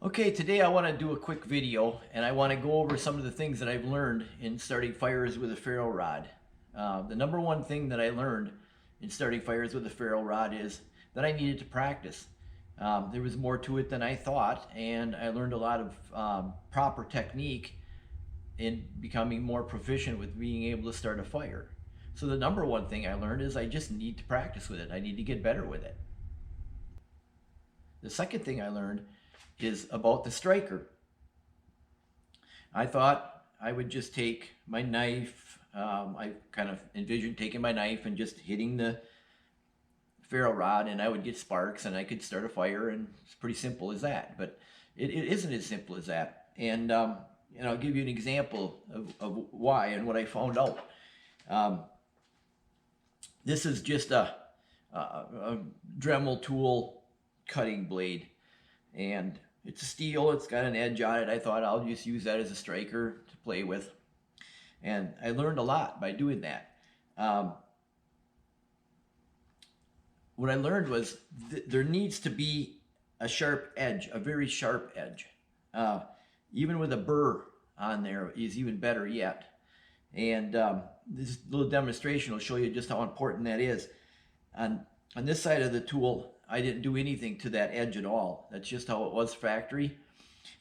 Okay, today I want to do a quick video and I want to go over some of the things that I've learned in starting fires with a ferro rod. The number one thing that I learned in starting fires with a ferro rod is that I needed to practice. There was more to it than I thought, and I learned a lot of proper technique in becoming more proficient with being able to start a fire. So the number one thing I learned is I just need to practice with it. I need to get better with it. The second thing I learned is about the striker. I thought I would just take my knife. I kind of envisioned taking my knife and just hitting the ferro rod, and I would get sparks and I could start a fire, and it's pretty simple as that. But it isn't as simple as that. And I'll give you an example of why and what I found out. This is just a Dremel tool cutting blade, and it's steel. It's got an edge on it. I thought I'll just use that as a striker to play with, and I learned a lot by doing that. What I learned was there needs to be a sharp edge, a very sharp edge. Even with a burr on there is even better yet. And this little demonstration will show you just how important that is. On this side of the tool, I didn't do anything to that edge at all. That's just how it was factory.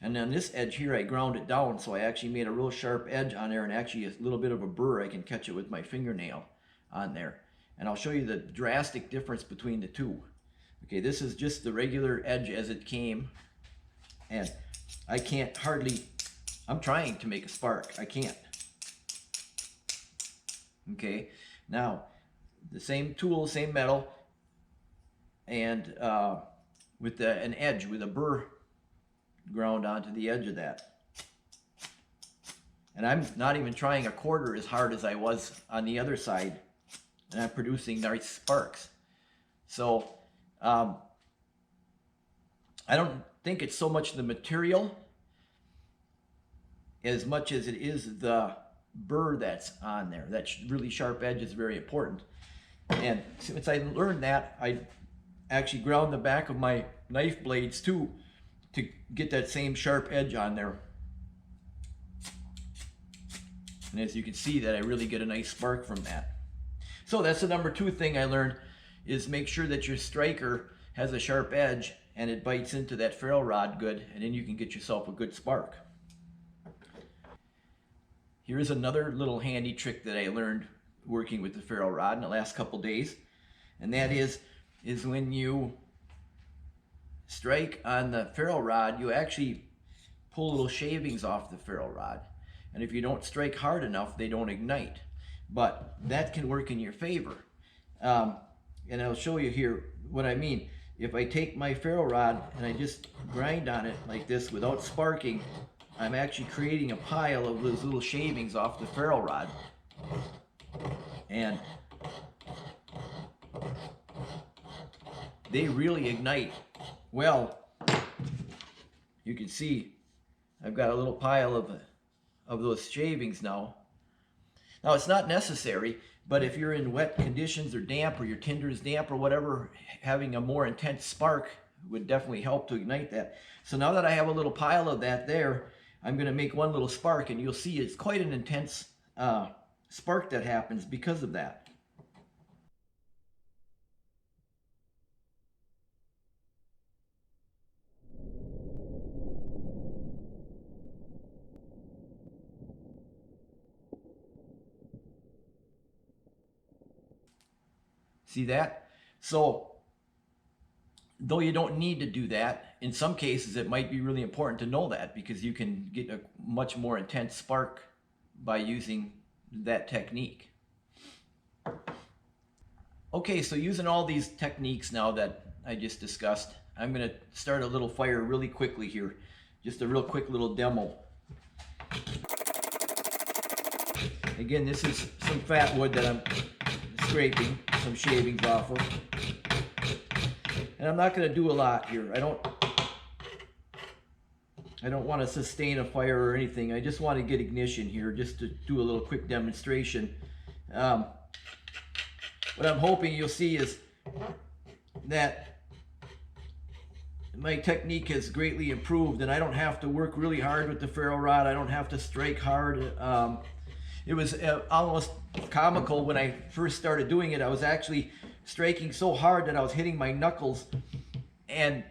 And on this edge here, I ground it down, so I actually made a real sharp edge on there, and actually a little bit of a burr. I can catch it with my fingernail on there. And I'll show you the drastic difference between the two. Okay, this is just the regular edge as it came, and I can't hardly, I'm trying to make a spark. I can't. Okay, now the same tool, same metal, and with an edge, with a burr ground onto the edge of that. And I'm not even trying a quarter as hard as I was on the other side, and I'm producing nice sparks. So I don't think it's so much the material as much as it is the burr that's on there. That really sharp edge is very important. And since I learned that, I actually ground the back of my knife blades too to get that same sharp edge on there. And as you can see, that I really get a nice spark from that. So that's the number two thing I learned, is make sure that your striker has a sharp edge and it bites into that ferro rod good, and then you can get yourself a good spark. Here's another little handy trick that I learned working with the ferro rod in the last couple days, and that is when you strike on the ferro rod, you actually pull little shavings off the ferro rod, and if you don't strike hard enough, they don't ignite. But that can work in your favor, and I'll show you here what I mean. If I take my ferro rod and I just grind on it like this without sparking, I'm actually creating a pile of those little shavings off the ferro rod. And they really ignite. Well, you can see I've got a little pile of those shavings now. Now, it's not necessary, but if you're in wet conditions or damp, or your tinder is damp or whatever, having a more intense spark would definitely help to ignite that. So now that I have a little pile of that there, I'm going to make one little spark, and you'll see it's quite an intense spark that happens because of that. See that? So, though you don't need to do that, in some cases it might be really important to know that, because you can get a much more intense spark by using that technique. Okay, so using all these techniques now that I just discussed, I'm going to start a little fire really quickly here. Just a real quick little demo. Again, this is some fat wood that I'm scraping some shavings off of. And I'm not going to do a lot here. I don't want to sustain a fire or anything. I just want to get ignition here, just to do a little quick demonstration. What I'm hoping you'll see is that my technique has greatly improved, and I don't have to work really hard with the ferro rod. I don't have to strike hard. It was almost comical when I first started doing it. I was actually striking so hard that I was hitting my knuckles, and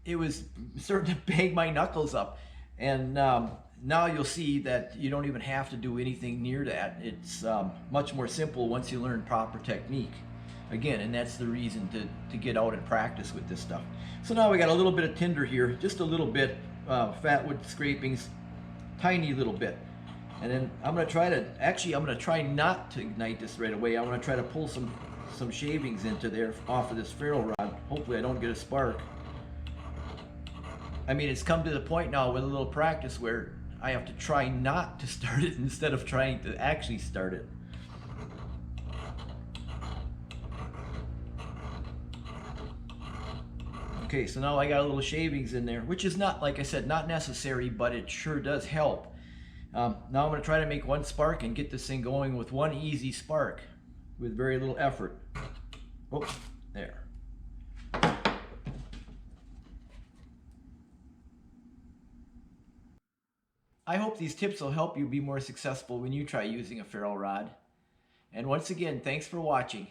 it was starting to bang my knuckles up. And now you'll see that you don't even have to do anything near that. It's much more simple once you learn proper technique. Again, and that's the reason to get out and practice with this stuff. So now we got a little bit of tinder here, just a little bit, fat wood scrapings, tiny little bit. And then I'm gonna try not to ignite this right away. I'm gonna try to pull some shavings into there off of this ferro rod. Hopefully I don't get a spark. I mean, it's come to the point now with a little practice where I have to try not to start it instead of trying to actually start it. Okay, so now I got a little shavings in there, which is not, like I said, not necessary, but it sure does help. Now I'm going to try to make one spark and get this thing going with one easy spark with very little effort. Oh, there. I hope these tips will help you be more successful when you try using a ferro rod. And once again, thanks for watching.